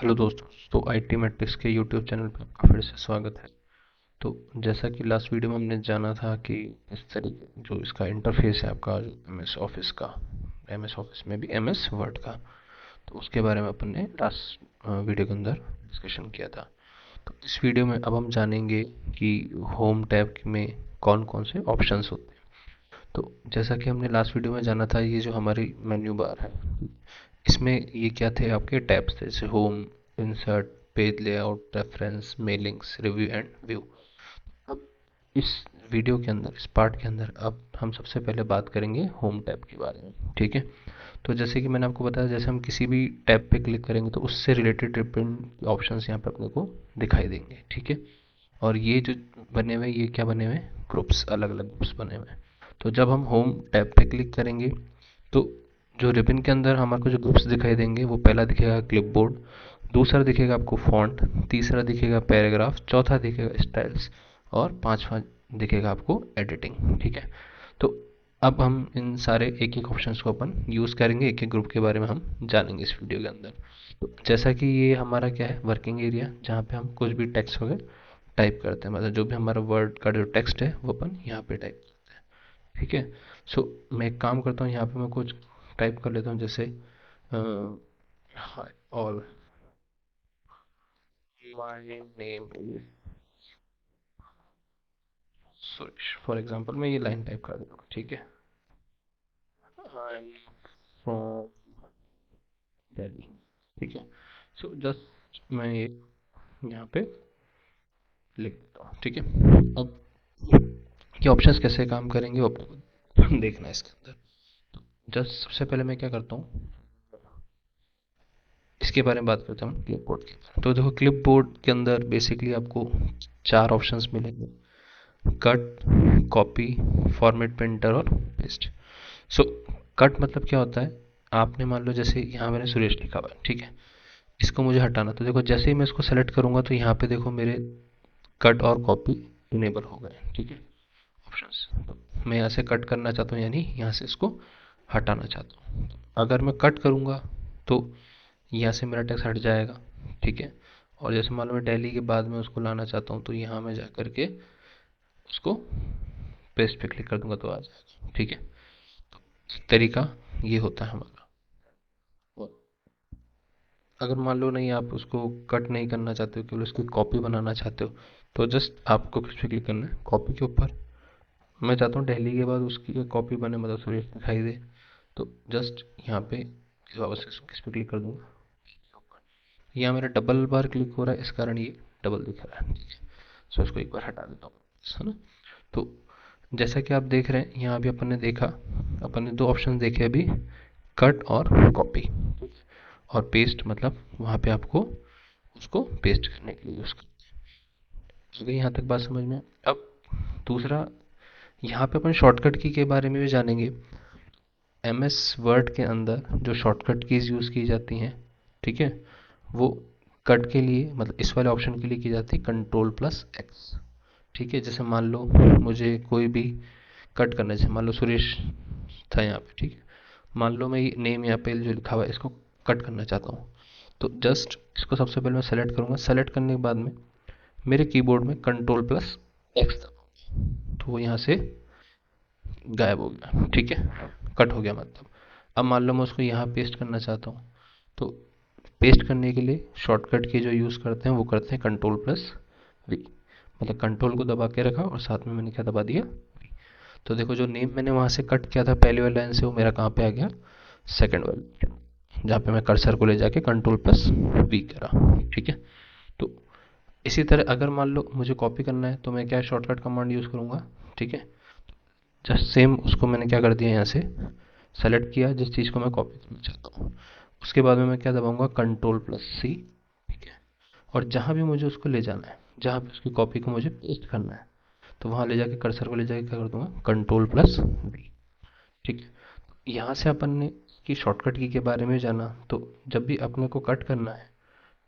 Hello दोस्तों। तो IT matrix के यूट्यूब चैनल पर आपका फिर से स्वागत है। तो जैसा कि लास्ट वीडियो में हमने जाना था कि इस तरीके जो इसका इंटरफेस है आपका एमएस ऑफिस का, एमएस ऑफिस में भी एमएस वर्ड का, तो उसके बारे में अपन ने लास्ट वीडियो के अंदर डिस्कशन किया था। तो इस वीडियो में अब हम जानेंगे कि होम टैब में कौन कौन से ऑप्शंस होते हैं। तो जैसा कि हमने लास्ट वीडियो में जाना था, ये जो हमारी मेन्यू बार है, इसमें ये क्या थे आपके टैब्स थे, जैसे home, insert, page layout, reference, mailings, review and view. अब इस वीडियो के अंदर, इस पार्ट के अंदर, अब हम सबसे पहले बात करेंगे होम टैब के बारे में। ठीक है। तो जैसे कि मैंने आपको बताया, जैसे हम किसी भी टैब पे क्लिक करेंगे तो उससे रिलेटेड डिफरेंट ऑप्शंस यहाँ पे अपने को दिखाई देंगे। ठीक है। और ये जो बने हुए, ये क्या बने हुए, ग्रुप्स, अलग अलग ग्रुप्स बने हुए हैं। तो जब हम होम टैब पे क्लिक करेंगे तो जो रिबन के अंदर हमारे को जो ग्रुप्स दिखाई देंगे, वो पहला दिखेगा क्लिपबोर्ड, दूसरा दिखेगा आपको फॉन्ट, तीसरा दिखेगा पैराग्राफ, चौथा दिखेगा स्टाइल्स, और पांचवा दिखेगा आपको एडिटिंग। ठीक है। तो अब हम इन सारे एक एक ऑप्शंस को अपन यूज़ करेंगे, एक एक ग्रुप के बारे में हम जानेंगे इस वीडियो के अंदर। तो जैसा कि ये हमारा क्या है, वर्किंग एरिया, जहाँ पे हम कुछ भी टेक्स्ट वगैरह टाइप करते हैं, मतलब जो भी हमारा वर्ड का जो टेक्स्ट है वो अपन यहाँ पे टाइप करते हैं। ठीक है। सो मैं एक काम करता हूँ, यहाँ पे मैं कुछ टाइप कर लेता हूँ, जैसे hi all, my name is Suresh, for example मैं ये लाइन टाइप कर देता हूँ। ठीक है। I am from Delhi. ठीक है। सो जस्ट मैं ये यहाँ पे लिख देता हूँ। ठीक है। अब ये ऑप्शंस कैसे काम करेंगे वो आपको देखना है इसके अंदर। जस्ट सबसे पहले मैं क्या करता हूँ, इसके बारे में बात करते हैं, क्लिपबोर्ड के बारे में। तो देखो, क्लिपबोर्ड के अंदर बेसिकली आपको चार ऑप्शंस मिलेंगे: कट, कॉपी, फॉर्मेट, प्रिंटर और पेस्ट। सो कट मतलब क्या होता है, आपने मान लो जैसे यहाँ मैंने सुरेश लिखा हुआ है, ठीक है, इसको मुझे हटाना। तो देखो, जैसे ही मैं इसको सेलेक्ट करूंगा तो यहाँ पे देखो मेरे कट और कॉपी इनेबल हो गए। ठीक है, ऑप्शंस। मैं यहाँ से कट करना चाहता हूँ, यानी यहाँ से इसको हटाना चाहता हूँ। अगर मैं कट करूँगा तो यहाँ से मेरा टेक्स्ट हट जाएगा। ठीक है। और जैसे मान लो मैं दिल्ली के बाद में उसको लाना चाहता हूँ, तो यहाँ मैं जा करके उसको पेस्ट पे क्लिक कर दूंगा तो आ जाएगा। ठीक है। तरीका ये होता है हमारा। और अगर मान लो नहीं, आप उसको कट नहीं करना चाहते हो, केवल उसकी कॉपी बनाना चाहते हो, तो जस्ट आपको किस पे क्लिक करना है, कॉपी के ऊपर। मैं चाहता हूँ दिल्ली के बाद उसकी कॉपी बने, मतलब सुरेश दिखाई दे, तो जस्ट यहाँ पे वापस किस पे क्लिक कर दूंगा, यहाँ मेरा डबल बार क्लिक हो रहा है, इस कारण ये डबल दिख रहा है। ठीक है। सो इसको एक बार हटा देता हूँ, है ना। तो जैसा कि आप देख रहे हैं, यहाँ भी अपन ने देखा, अपन ने दो ऑप्शन देखे अभी, कट और कॉपी। और पेस्ट मतलब वहाँ पे आपको उसको पेस्ट करने के लिए यूज़ करते हैं। अगर यहाँ तक बात समझ में, अब दूसरा, यहाँ पे अपन शॉर्टकट की के बारे में भी जानेंगे। एम एस वर्ड के अंदर जो शॉर्टकट कीज़ यूज़ की जाती हैं, ठीक है, वो कट के लिए, मतलब इस वाले ऑप्शन के लिए की जाती है कंट्रोल प्लस एक्स। ठीक है। जैसे मान लो मुझे कोई भी कट करना है, जैसे मान लो सुरेश था यहाँ पे, ठीक है, मान लो मैं ये नेम यहाँ पे जो लिखा हुआ है इसको कट करना चाहता हूँ, तो जस्ट इसको सबसे पहले मैं सेलेक्ट करूँगा। सेलेक्ट करने के बाद में मेरे कीबोर्ड में कंट्रोल प्लस एक्स दबाऊंगा, तो वो यहाँ से गायब हो गया। ठीक है, कट हो गया मतलब। अब मान लो मैं उसको यहाँ पेस्ट करना चाहता हूँ, तो पेस्ट करने के लिए शॉर्टकट की जो यूज़ करते हैं वो करते हैं कंट्रोल प्लस वी, मतलब कंट्रोल को दबा के रखा और साथ में मैंने क्या दबा दिया, वी। तो देखो, जो नेम मैंने वहाँ से कट किया था पहली वाली लाइन से, वो मेरा कहाँ पे आ गया, सेकंड वाली, जहाँ पे मैं कर्सर को ले जाके कंट्रोल प्लस वी करा। ठीक है। तो इसी तरह अगर मान लो मुझे कॉपी करना है, तो मैं क्या शॉर्टकट कमांड यूज़ करूँगा। ठीक है। जस्ट सेम उसको मैंने क्या कर दिया, यहाँ से सेलेक्ट किया जिस चीज़ को मैं कॉपी करना चाहता हूँ, उसके बाद में मैं क्या दबाऊंगा, कंट्रोल प्लस सी। ठीक है। और जहाँ भी मुझे उसको ले जाना है, जहाँ भी उसकी कॉपी को मुझे पेस्ट करना है, तो वहाँ ले जाके कर्सर को ले जाके क्या कर दूंगा, कंट्रोल प्लस वी। ठीक है। यहाँ से अपन ने की शॉर्टकट की के बारे में जाना। तो जब भी अपने को कट करना है,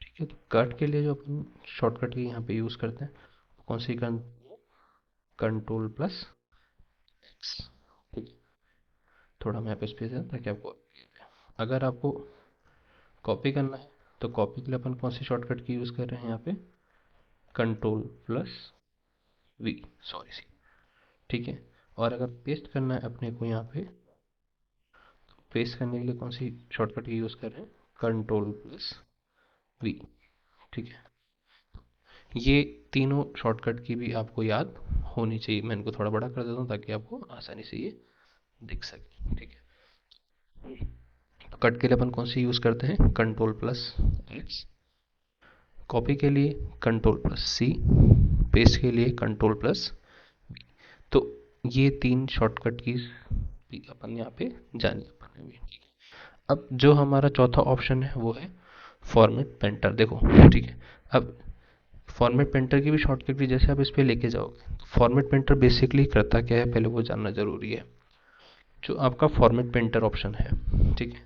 ठीक है, तो कट के लिए जो अपन शॉर्टकट की यहाँ पे यूज़ करते हैं, वो कौन सी, कंट्रोल प्लस एक्स। ठीक है। थोड़ा मैं यहाँ पे स्पेस है ताकि आपको, अगर आपको कॉपी करना है तो कॉपी के लिए अपन कौन सी शॉर्टकट की यूज़ कर रहे हैं यहाँ पे, control plus V, sorry C, ठीक है। और अगर पेस्ट करना है अपने को यहाँ पे, पेस्ट करने के लिए कौन सी शॉर्टकट की यूज़ कर रहे हैं, कंट्रोल प्लस वी, ठीक है। ये तीनों शॉर्टकट की भी आपको याद होनी चाहिए। मैं इनको थोड़ा बड़ा कर देता हूँ ताकि आपको आसानी से ये दिख सके, ठीक है। तो कट के लिए अपन कौन सी यूज़ करते हैं, कंट्रोल प्लस एक्स, कॉपी के लिए कंट्रोल प्लस सी, पेस्ट के लिए कंट्रोल प्लस। तो ये तीन शॉर्टकट कीज भी अपन यहाँ पे जानी अपन ने भी, ठीक है। अब जो हमारा चौथा ऑप्शन है वो है फॉर्मेट पेंटर, देखो, ठीक है। अब फॉर्मेट पेंटर की भी शॉर्टकट भी जैसे आप इस पर लेके जाओगे, फॉर्मेट पेंटर बेसिकली करता क्या है, पहले वो जानना जरूरी है। जो आपका फॉर्मेट पेंटर ऑप्शन है, ठीक है,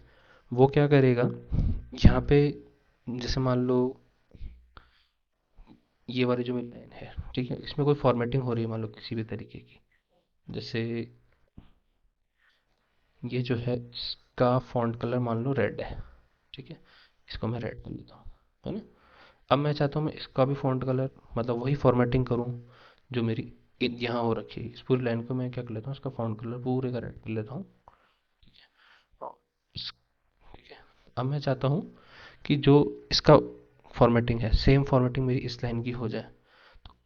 वो क्या करेगा, यहाँ पे जैसे मान लो ये वाली जो मेरी लाइन है, ठीक है, इसमें कोई फॉर्मेटिंग हो रही है मान लो किसी भी तरीके की, जैसे ये जो है इसका फॉन्ट कलर मान लो रेड है, ठीक है, इसको मैं रेड कर लेता हूँ, है ना। अब मैं चाहता हूँ मैं इसका भी फॉन्ट कलर, मतलब वही फॉर्मेटिंग करूँ जो मेरी यहाँ हो रखी है, इस पूरी लाइन को मैं क्या कर लेता हूँ, इसका फॉन्ट कलर पूरे का रेड कर लेता हूँ, ठीक है। और ठीक है, अब मैं चाहता हूँ कि जो इसका फॉर्मेटिंग है सेम फॉर्मेटिंग मेरी इस लाइन की हो जाए।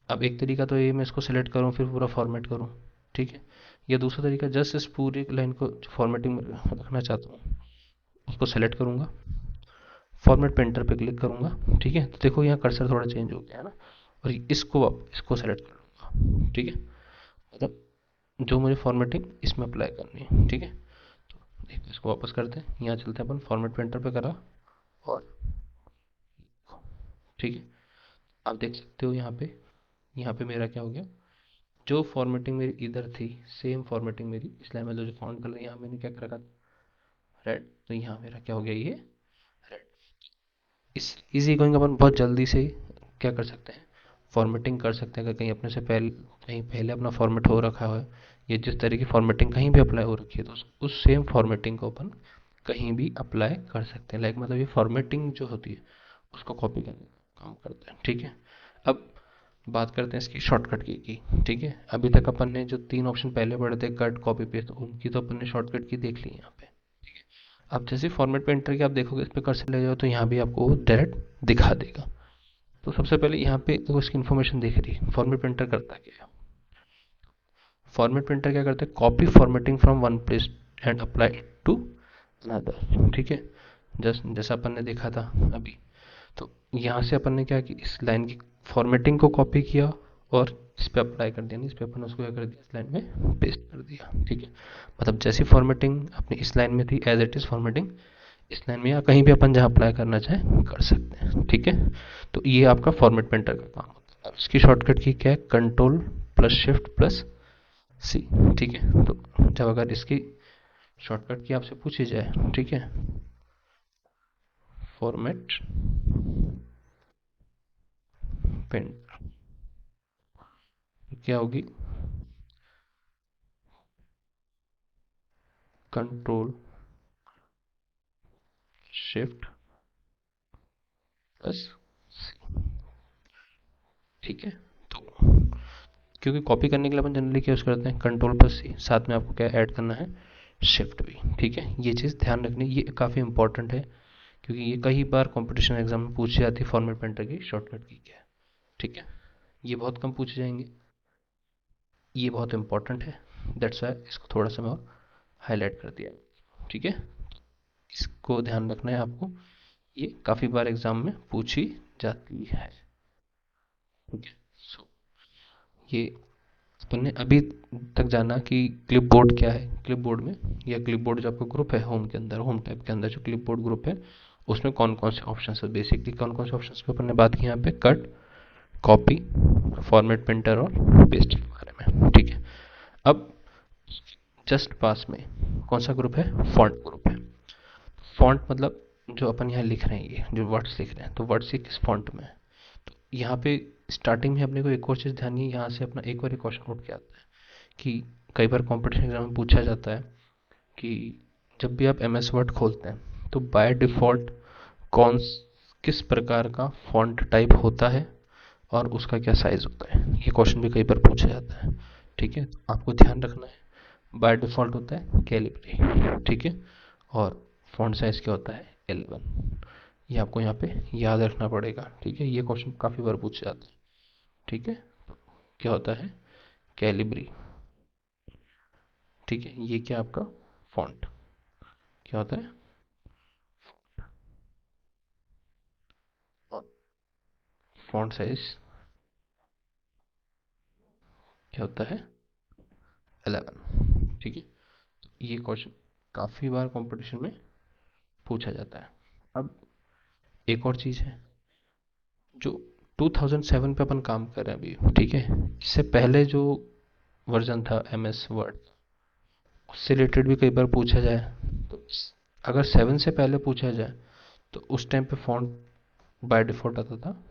अब एक तरीका तो ये मैं इसको सेलेक्ट करूँ फिर पूरा फॉर्मेट करूँ, ठीक है। या दूसरा तरीका जस्ट इस पूरी लाइन को फॉर्मेटिंग में रखना चाहता हूँ, उसको सेलेक्ट करूँगा, फॉर्मेट पेंटर पे क्लिक करूँगा, ठीक है। तो देखो यहाँ कर्सर थोड़ा चेंज हो गया है ना, और इसको सेलेक्ट कर लूँगा, ठीक है। मतलब जो मुझे फॉर्मेटिंग इसमें अप्लाई करनी है, ठीक है। तो देखो इसको वापस करते हैं, यहाँ चलते हैं अपन फॉर्मेट पेंटर पे करा, और ठीक है, आप देख सकते हो यहाँ पे मेरा क्या हो गया, जो फॉर्मेटिंग मेरी इधर थी सेम फॉर्मेटिंग मेरी इस लाइन में, जो फॉन्ट कलर यहाँ मैंने क्या कर रखा था रेड, तो यहाँ मेरा क्या हो गया ये रेड। इस इजी गोइंग अपन बहुत जल्दी से क्या कर सकते हैं, फॉर्मेटिंग कर सकते हैं। अगर कहीं अपने से पहले कहीं पहले अपना फॉर्मेट हो रखा है, या जिस तरह की फॉर्मेटिंग कहीं भी अप्लाई हो रखी है, तो उस सेम फॉर्मेटिंग को अपन कहीं भी अप्लाई कर सकते हैं। लाइक मतलब ये फॉर्मेटिंग जो होती है उसको कॉपी करने का काम करता है, ठीक है। अब बात करते हैं इसकी शॉर्टकट की, ठीक है। अभी तक अपन ने जो तीन ऑप्शन पहले पढ़े थे, कट कॉपी पेस्ट, उनकी तो अपन ने शॉर्टकट की देख ली यहाँ पे। अब जैसे फॉर्मेट पेंटर की आप देखोगे इस पे कर्सर ले जाओ तो यहाँ भी आपको डायरेक्ट दिखा देगा। तो सबसे पहले यहाँ पे देखो इसकी इन्फॉर्मेशन दिख रही है, फॉर्मेट पेंटर करता क्या है, फॉर्मेट प्रिंटर क्या करता है, copy formatting from one place and apply to another, ठीक है। जस्ट जैसा अपन ने देखा था अभी, तो यहाँ से अपन ने क्या कि इस लाइन की फॉर्मेटिंग को कॉपी किया और इस पे अप्लाई कर दिया, नहीं इस पे अपन उसको क्या कर दिया, इस लाइन में पेस्ट कर दिया, ठीक है। मतलब जैसी फॉर्मेटिंग अपनी इस लाइन में थी एज इट इज फॉर्मेटिंग इस लाइन में या कहीं भी अपन जहाँ अप्लाई करना चाहें कर सकते हैं, ठीक है। तो ये आपका फॉर्मेट पेंटर का काम होता है। अब इसकी शॉर्टकट की क्या है, कंट्रोल प्लस शिफ्ट प्लस सी, ठीक है। तो जब अगर इसकी शॉर्टकट की आपसे पूछी जाए, ठीक है, फॉर्मेट पेन क्या होगी, कंट्रोल शिफ्ट प्लस सी, ठीक है। तो क्योंकि कॉपी करने के लिए अपन जनरली क्या यूज़ करते हैं, कंट्रोल प्लस सी, साथ में आपको क्या ऐड करना है, शिफ्ट भी, ठीक है। ये चीज़ ध्यान रखनी, ये काफ़ी इंपॉर्टेंट है क्योंकि ये कई बार कंपटीशन एग्जाम में पूछी जाती है, फॉर्मेट पेंटर की शॉर्टकट की क्या है, ठीक है। ये बहुत कम पूछे जाएंगे, ये बहुत इंपॉर्टेंट है, दैट्स वाई इसको थोड़ा सा मैं और हाईलाइट कर दिया, ठीक है। इसको ध्यान रखना है आपको, ये काफ़ी बार एग्जाम में पूछी जाती है, ठीक है। सो ये अपन ने अभी तक जाना कि क्लिप बोर्ड क्या है, क्लिप बोर्ड में या क्लिप बोर्ड जो आपका ग्रुप है होम के अंदर, होम टैब के अंदर जो क्लिप बोर्ड ग्रुप है उसमें कौन कौन से ऑप्शन है, बेसिकली कौन कौन से ऑप्शन पे अपन ने बात की यहाँ पे, कट, कॉपी, फॉर्मेट प्रिंटर और पेस्ट के बारे में, ठीक है। अब जस्ट पास में कौन सा ग्रुप है, फॉन्ट ग्रुप है। फॉन्ट मतलब जो अपन यहाँ लिख रहे हैं, ये जो वर्ड्स लिख रहे हैं, तो वर्ड्स ये किस फॉन्ट में है। तो यहाँ पे स्टार्टिंग में अपने को एक और चीज़ ध्यान है, यहाँ से अपना एक बार क्वेश्चन उठ के आता है कि कई बार कंपटीशन एग्जाम में पूछा जाता है कि जब भी आप एम एस वर्ड खोलते हैं तो बाय डिफ़ॉल्ट कौन किस प्रकार का फॉन्ट टाइप होता है और उसका क्या साइज होता है, ये क्वेश्चन भी कई बार पूछा जाता है। ठीक है, आपको ध्यान रखना है बाय डिफ़ॉल्ट होता है कैलिब्री। ठीक है, और फॉन्ट साइज क्या होता है 11। ये आपको यहाँ पे याद रखना पड़ेगा। ठीक है, ये क्वेश्चन काफ़ी बार पूछा जाता है। ठीक है, क्या होता है कैलिब्री। ठीक है, ये क्या आपका फॉन्ट क्या होता है, फॉन्ट साइज क्या होता है 11। ठीक है, ये क्वेश्चन काफ़ी बार कंपटीशन में पूछा जाता है। अब एक और चीज़ है जो 2007 पे अपन काम कर रहे हैं अभी। ठीक है, इससे पहले जो वर्जन था एम एस वर्ड, उससे रिलेटेड भी कई बार पूछा जाए। तो अगर 7 से पहले पूछा जाए तो उस टाइम पे फॉन्ट बाय डिफ़ॉल्ट आता था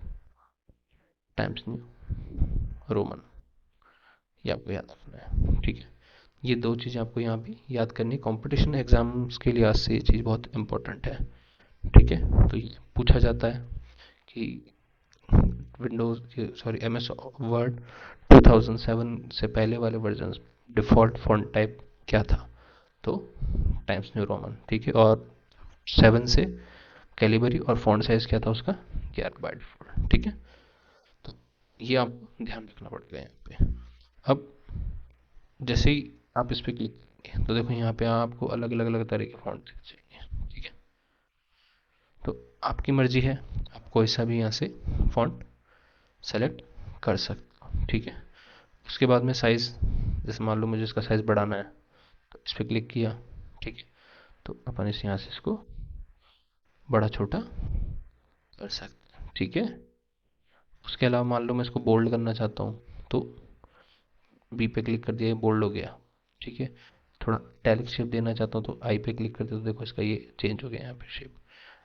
टाइम्स न्यू रोमन। ये आपको याद रखना है। ठीक है, ये दो चीज़ें आपको यहाँ भी याद करनी, कंपटीशन एग्जाम्स के लिहाज से ये चीज़ बहुत इंपॉर्टेंट है। ठीक है, तो ये पूछा जाता है कि Windows sorry M S Word 2007 से पहले वाले वर्जन डिफ़ॉल्ट फॉन्ट टाइप क्या था, तो टाइम्स न्यू रोमन। ठीक है, और 7 से कैलिबरी और फॉन्ट साइज क्या था उसका 11 बाय डिफ़ॉल्ट। ठीक है, तो ये आपको ध्यान रखना पड़ेगा यहाँ पे। अब जैसे ही आप इस पर क्लिक करेंगे तो देखो यहाँ पे आपको अलग अलग अलग तरह के फॉन्ट चाहिए। ठीक है, तो आपकी मर्जी है, आप कोई सा भी यहाँ से फॉन्ट सेलेक्ट कर सकते हो। ठीक है, उसके बाद में साइज़, जैसे मान लो मुझे इसका साइज़ बढ़ाना है तो इस पर क्लिक किया। ठीक है, तो अपन इस यहाँ से इसको बड़ा छोटा कर सकते हैं। ठीक है, उसके अलावा मान लो मैं इसको बोल्ड करना चाहता हूँ तो बी पे क्लिक कर दिया, ये बोल्ड हो गया। ठीक है, थोड़ा टैलिक शेप देना चाहता हूँ तो आई पे क्लिक कर दिया तो देखो इसका ये चेंज हो गया यहाँ पे शेप।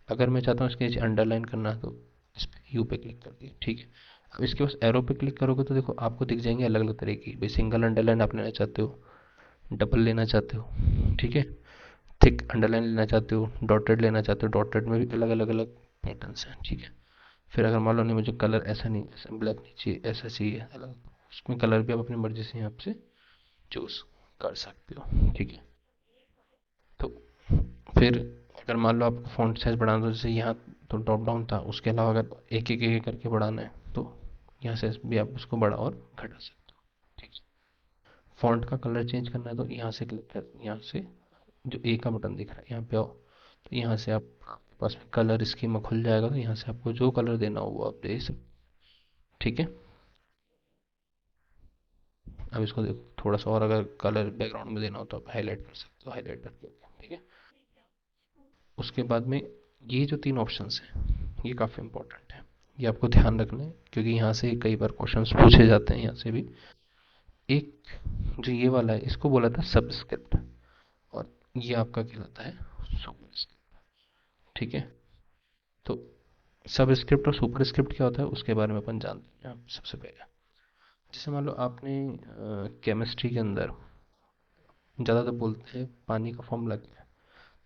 अगर मैं चाहता हूँ इसके नीचे अंडरलाइन करना तो इस पे यू पे क्लिक कर दिया। ठीक है, अब इसके पास एरो पे क्लिक करोगे तो देखो आपको दिख जाएंगे अलग अलग तरह की, भाई सिंगल अंडरलाइन आप लेना चाहते हो, डबल लेना चाहते हो। ठीक है, थिक अंडरलाइन लेना चाहते हो, डॉटेड लेना चाहते हो, डॉटेड में भी अलग अलग अलग पैटर्न्स हैं। ठीक है, फिर अगर मान लो नहीं मुझे कलर ऐसा नहीं, ऐसा ब्लैक नहीं चाहिए, ऐसा चाहिए अलग, उसमें कलर भी आप अपनी मर्जी से यहाँ से चूज कर सकते हो। ठीक है, तो फिर अगर मान लो आपको फॉन्ट साइज बढ़ाना तो जैसे यहाँ तो ड्रॉप डाउन था, उसके अलावा अगर एक करके बढ़ाना है तो यहाँ से भी आप उसको बढ़ा और घटा सकते हो। ठीक है, फॉन्ट का कलर चेंज करना है तो यहाँ से क्लिक कर, यहाँ से जो ए का बटन दिख रहा है यहाँ पे आओ, तो यहाँ से आप पास में कलर स्कीमा खुल जाएगा, तो यहाँ से आपको जो कलर देना हो वो आप दे सकते। ठीक है, अब इसको देखो थोड़ा सा और अगर कलर बैकग्राउंड में देना हो तो आप हाईलाइट कर सकते हो, हाईलाइट करके। ठीक है, उसके बाद में ये जो तीन ऑप्शंस हैं ये काफ़ी इंपॉर्टेंट है, ये आपको ध्यान रखना है क्योंकि यहाँ से कई बार क्वेश्चंस पूछे जाते हैं यहाँ से भी। एक जो ये वाला है इसको बोला था सबस्क्रिप्ट, और ये आपका कहलाता है सुपरस्क्रिप्ट। ठीक है, तो सबस्क्रिप्ट और सुपरस्क्रिप्ट क्या होता है उसके बारे में अपन जानते हैं। सबसे पहले जैसे मान लो आपने केमिस्ट्री के अंदर ज़्यादातर बोलते हैं पानी का फॉर्मूला क्या है,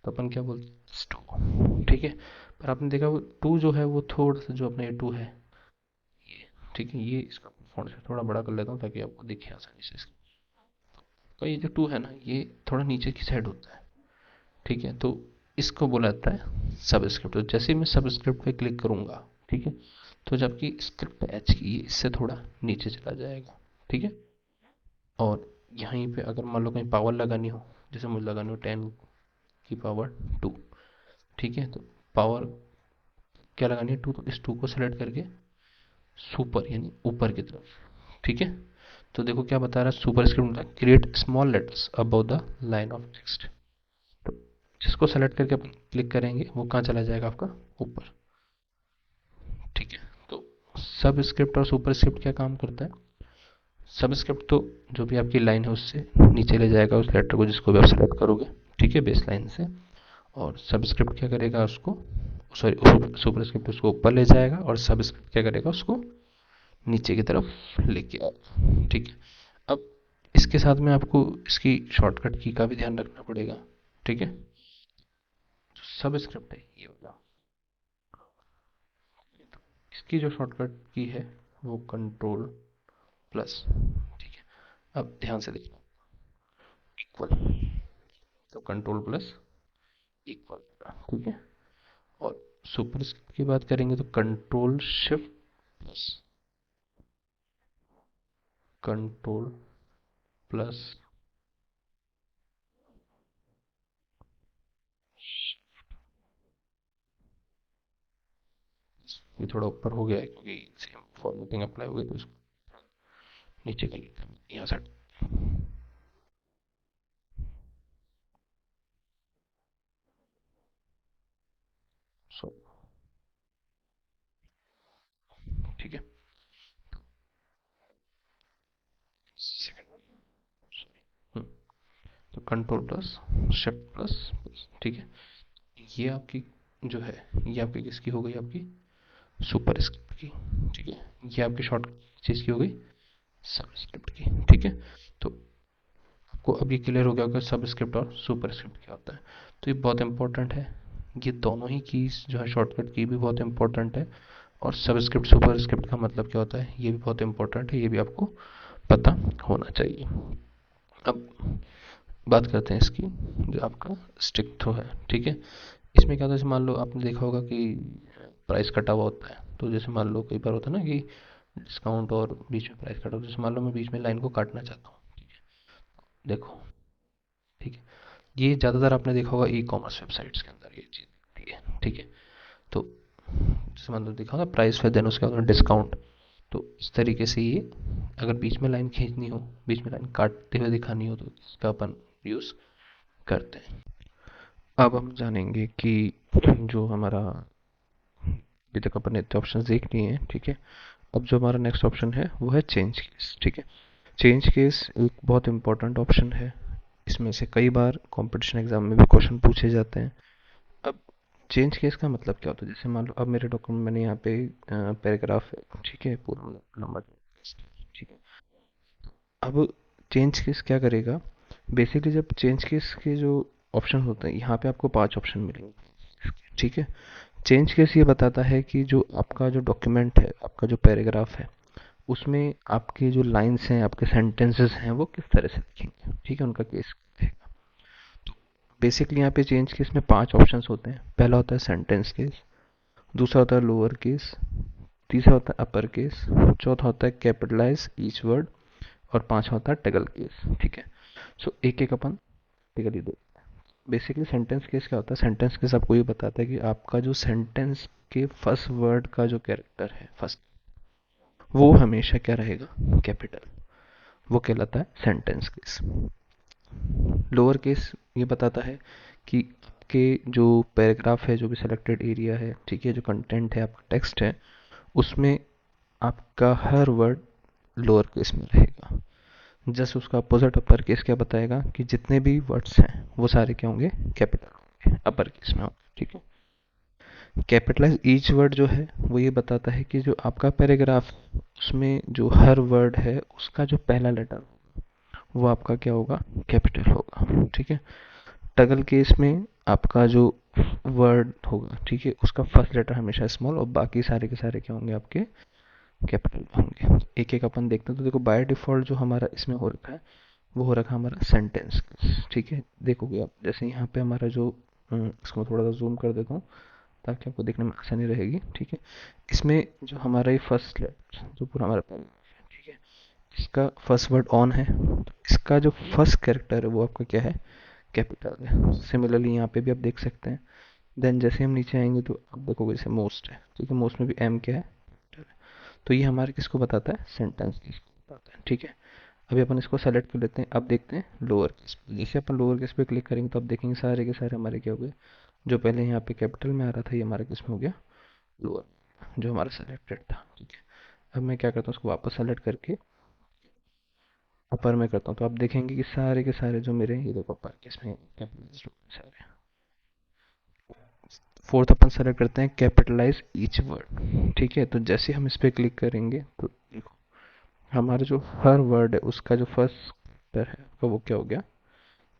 तो अपन क्या बोलते हैं टू। ठीक है, पर आपने देखा वो टू जो है वो थोड़ा सा जो अपना ये टू है ये, ठीक है, ये इसका फॉन्ट से थोड़ा बड़ा कर लेता हूँ ताकि आपको दिखे आसानी से इसका। तो ये जो टू है ना ये थोड़ा नीचे की साइड होता है। ठीक है, तो इसको बोला जाता है सबस्क्रिप्ट। तो जैसे ही मैं सबस्क्रिप्ट पे क्लिक करूँगा, ठीक है, तो जबकि स्क्रिप्ट एच की ये इससे थोड़ा नीचे चला जाएगा। ठीक है, और यहीं पे अगर मान लो कहीं पावर लगानी हो, जैसे मुझे लगानी हो 10 की पावर 2। ठीक है, तो पावर क्या लगानी है 2, तो इस 2 को सेलेक्ट करके सुपर यानी ऊपर की तरफ। ठीक है, तो देखो क्या बता रहा है सुपर स्क्रिप्ट मतलब create small letters above the line of text. तो जिसको सेलेक्ट करके अपन क्लिक करेंगे वो कहाँ चला जाएगा आपका ऊपर। ठीक है, तो सब स्क्रिप्ट और सुपर स्क्रिप्ट क्या काम करता है, सब स्क्रिप्ट तो जो भी आपकी लाइन है उससे नीचे ले जाएगा उस लेटर को जिसको भी आप सेलेक्ट करोगे। ठीक है, बेस लाइन से। और सब स्क्रिप्ट क्या करेगा उसको, सॉरी सुपर स्क्रिप्ट उसको ऊपर ले जाएगा और सब स्क्रिप्ट क्या करेगा उसको नीचे की तरफ लेके आएगा। ठीक है, अब इसके साथ में आपको इसकी शॉर्टकट की का भी ध्यान रखना पड़ेगा। ठीक है, सब स्क्रिप्ट है ये वाला, इसकी जो शॉर्टकट की है वो कंट्रोल प्लस, ठीक है। अब ध्यान से देखना, इक्वल, तो कंट्रोल प्लस इक्वल, ठीक है। और सुपर की बात करेंगे तो control shift plus control plus, ये थोड़ा ऊपर हो गया है क्योंकि सेम फॉर्मेटिंग अप्लाई हो गई, तो इसको नीचे कर लेते हैं यहाँ से। सो ठीक है, सेकंड, तो कंट्रोल प्लस शिफ्ट प्लस, ठीक है। ये आपकी जो है, ये आपकी किसकी हो गई, आपकी सुपर स्क्रिप्ट की, ठीक है। ये आपकी शॉर्ट चीज की हो गई सब स्क्रिप्ट की, ठीक है। तो आपको अब ये क्लियर हो गया होगा सब स्क्रिप्ट और सुपर स्क्रिप्ट क्या होता है। तो ये बहुत इंपॉर्टेंट है, ये दोनों ही कीज जो है शॉर्टकट की भी बहुत इंपॉर्टेंट है, और सब स्क्रिप्ट सुपर स्क्रिप्ट का मतलब क्या होता है ये भी बहुत इंपॉर्टेंट है, ये भी आपको पता होना चाहिए। अब बात करते हैं इसकी, जो आपका स्टिक थ्रो है, ठीक है। इसमें क्या होता है, जैसे मान लो आपने देखा होगा कि प्राइस कटा हुआ होता है, तो जैसे मान लो कई बार होता है ना कि डिस्काउंट और बीच में प्राइस कटा हो, जैसे मान लो मैं बीच में लाइन को काटना चाहता हूँ, देखो, ठीक है। ये ज़्यादातर आपने देखा होगा ई कॉमर्स वेबसाइट्स के अंदर ये चीज़ दिखती है, ठीक है। तो जैसे मान लो देखा होगा प्राइस फिर देन उसके बाद डिस्काउंट, तो इस तरीके से ये अगर बीच में लाइन खींचनी हो, बीच में लाइन काटते हुए दिखानी हो, तो इसका अपन यूज़ करते हैं। अब हम जानेंगे कि जो हमारा अभी तक अपन ने इतने ऑप्शन देख लिए हैं, ठीक है। अब जो हमारा नेक्स्ट ऑप्शन है वो है चेंज केस, ठीक है। चेंज केस एक बहुत इंपॉर्टेंट ऑप्शन है, इसमें से कई बार कंपटीशन एग्जाम में भी क्वेश्चन पूछे जाते हैं। अब चेंज केस का मतलब क्या होता है, जैसे मान लो अब मेरे डॉक्यूमेंट मैंने यहाँ पे पैराग्राफ है, ठीक है, पूरा लंबा, ठीक है। अब चेंज केस क्या करेगा, बेसिकली जब चेंज केस के जो ऑप्शन होते हैं, यहाँ पे आपको 5 ऑप्शन मिलेंगे, ठीक है। चेंज केस ये बताता है कि जो आपका जो डॉक्यूमेंट है, आपका जो पैराग्राफ है, उसमें आपके जो लाइंस हैं, आपके सेंटेंसेस हैं, वो किस तरह से लिखेंगे, ठीक है, उनका केस रहेगा। तो बेसिकली यहाँ पे चेंज केस में 5 ऑप्शंस होते हैं। पहला होता है सेंटेंस केस, दूसरा होता है लोअर केस, तीसरा होता है अपर केस, चौथा होता है कैपिटलाइज ईच वर्ड, और पांचवा होता है टगल केस, ठीक है। सो एक एक अपन टिकली दो। बेसिकली सेंटेंस केस क्या होता है, सेंटेंस केस आपको ये बताता है कि आपका जो सेंटेंस के फर्स्ट वर्ड का जो कैरेक्टर है फर्स्ट, वो हमेशा क्या रहेगा, कैपिटल, वो कहलाता है सेंटेंस केस। लोअर केस ये बताता है कि आपके जो पैराग्राफ है, जो भी सिलेक्टेड एरिया है, ठीक है, जो कंटेंट है, आपका टेक्स्ट है, उसमें आपका हर वर्ड लोअर केस में रहेगा। जस्ट उसका अपोजिट अपर केस क्या बताएगा कि जितने भी वर्ड्स हैं वो सारे क्या होंगे, कैपिटल होंगे, अपर केस में होंगे, ठीक है। कैपिटलाइज ईच वर्ड जो है वो ये बताता है कि जो आपका पैराग्राफ उसमें जो हर वर्ड है उसका जो पहला लेटर वो आपका क्या होगा, कैपिटल होगा, ठीक है। टगल केस में आपका जो वर्ड होगा, ठीक है, उसका फर्स्ट लेटर हमेशा स्मॉल, और बाकी सारे के सारे क्या होंगे, आपके कैपिटल होंगे। एक एक अपन देखते हैं, तो देखो बाय डिफॉल्ट जो हमारा इसमें हो रखा है वो हो रखा है हमारा सेंटेंस, ठीक है। देखोगे आप जैसे यहाँ पे हमारा जो इसको मैं थोड़ा सा जूम कर देता हूँ ताकि आपको देखने में आसानी रहेगी, ठीक है। इसमें जो हमारा ये फर्स्ट लेटर जो पूरा हमारा पैराग्राफ है, ठीक है, इसका फर्स्ट वर्ड ऑन है, तो इसका जो फर्स्ट कैरेक्टर है वो आपका क्या है, कैपिटल है। सिमिलरली यहाँ पे भी आप देख सकते हैं। देन जैसे हम नीचे आएंगे तो आप देखोगे जैसे मोस्ट है, ठीक है, मोस्ट में भी एम क्या है, capital है। तो ये हमारे किसको बताता है, सेंटेंस किसको बताता है, ठीक है। अभी अपन इसको सेलेक्ट कर लेते हैं। अब देखते हैं लोअर केस पे, जैसे अपन लोअर केस पे क्लिक करेंगे तो आप देखेंगे सारे के सारे हमारे क्या हो गए, जो पहले यहाँ पे कैपिटल में आ रहा था ये हमारे किस में हो गया, लोअर, जो हमारा सेलेक्टेड था, ठीक है। अब मैं क्या करता हूँ, उसको वापस सेलेक्ट करके अपर में करता हूँ, तो आप देखेंगे कि सारे के सारे जो मेरे ये देखो अपर केस में कैपिटलाइज सारे। फोर्थ अपन सेलेक्ट करते हैं कैपिटलाइज ईच वर्ड, ठीक है। तो जैसे हम इस पर क्लिक करेंगे तो देखो हमारा जो हर वर्ड है उसका जो फर्स्ट लेटर है तो वो क्या हो गया,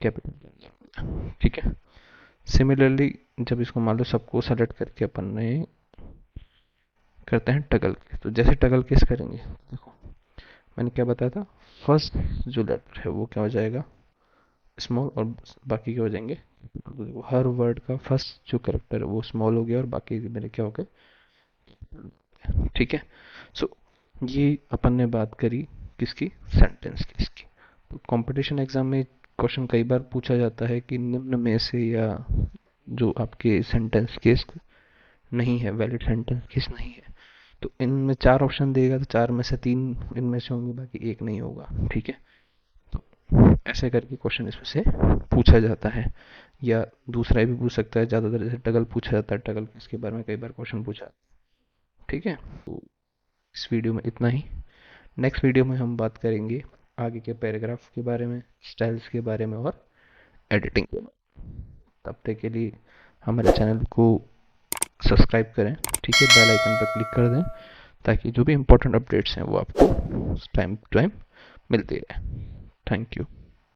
कैपिटल, ठीक है। सिमिलरली जब इसको मान लो सबको सेलेक्ट करके अपन ने करते हैं टगल केस। तो जैसे टगल केस करेंगे, देखो मैंने क्या बताया था, फर्स्ट जो लेटर है वो क्या हो जाएगा, स्मॉल, और बाकी क्या हो जाएंगे। तो देखो हर वर्ड का फर्स्ट जो करेक्टर है वो स्मॉल हो गया और बाकी मेरे क्या हो गए, ठीक है। सो ये अपन ने बात करी किसकी, सेंटेंस की, इसकी। तो कंपटीशन एग्जाम में क्वेश्चन कई बार पूछा जाता है कि निम्न में से, या जो आपके सेंटेंस केस नहीं है, वैलिड सेंटेंस केस नहीं है, तो इनमें चार ऑप्शन देगा, तो चार में से तीन इनमें से होंगे, बाकी एक नहीं होगा, ठीक है। तो ऐसे करके क्वेश्चन इसमें से पूछा जाता है, या दूसरा भी पूछ सकता है, ज़्यादातर जैसे टगल पूछा जाता है, टगल इसके बारे में कई बार क्वेश्चन पूछा, ठीक है। तो इस वीडियो में इतना ही। नेक्स्ट वीडियो में हम बात करेंगे आगे के पैराग्राफ के बारे में, स्टाइल्स के बारे में और एडिटिंग के बारे में। तब तक के लिए हमारे चैनल को सब्सक्राइब करें, ठीक है, बेल आइकन पर क्लिक कर दें, ताकि जो भी इम्पोर्टेंट अपडेट्स हैं वो आपको टाइम टू टाइम मिलते रहे। Thank you.